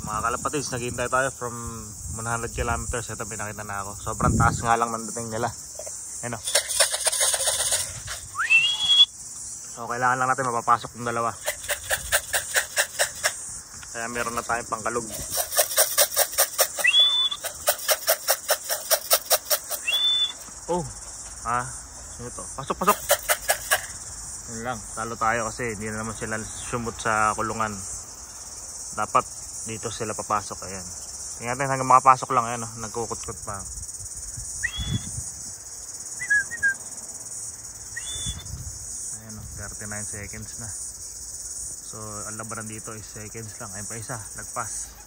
Mga kalapatids, naghihintay tayo from 100 kilometers. Ito pinakita na ako. Sobrang taas nga lang ng dating nila. Ayan o. So kailangan lang natin mapapasok ng dalawa. Kaya meron na tayong pangkalog. Oh, ano ito? Pasok, pasok. Yun lang, talo tayo kasi hindi na naman sila sumut sa kulungan. Dapat dito sila papasok. Ayan. Tingnan natin hanggang makapasok lang. Ayan, nagkukut-kut pa. Ayan, 39 seconds na. So ang labanan dito is seconds lang. Ayun pa isa, lagpas.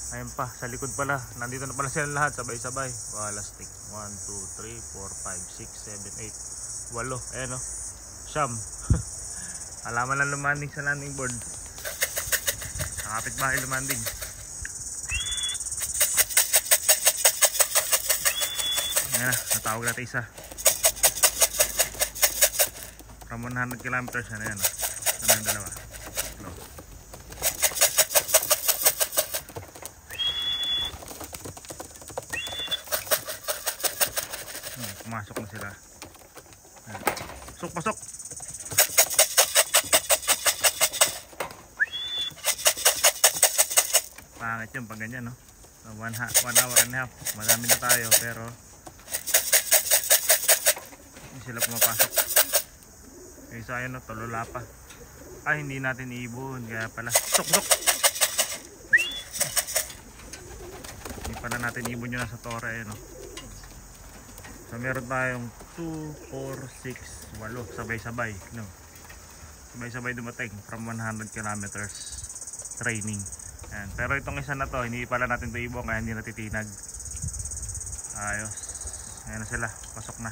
Ayun pa, sa likod pala. Nandito na pala sila lahat, sabay-sabay. Walastik, 1, 2, 3, 4, 5, 6, 7, 8 8. Ayan o, siyam. Alaman lang lumanding sa landing board. Nakapit bahay lumanding. Ayan na, natawag natin isa. From 100 kilometers na yan. Sana yung dalawa. Hello. Pumasok na sila. Pasok, pasok. Pangit yun pag ganyan, no? 1 hour and a half. Madami na tayo pero hindi sila pumapasok. Okay, so ayun, no? Tulula pa. Hindi natin iibon. Kaya pala. Pasok, pasok. Hindi pala natin ibon yun nasa tore, no? So meron tayong 2, 4, 6, 8 sabay-sabay, no? Sabay-sabay dumating from 100 kilometers training. Ayan. Pero itong isa na to, hindi pala natin ito ibon kaya hindi natitinag. Ayos. Ayan na sila, pasok na.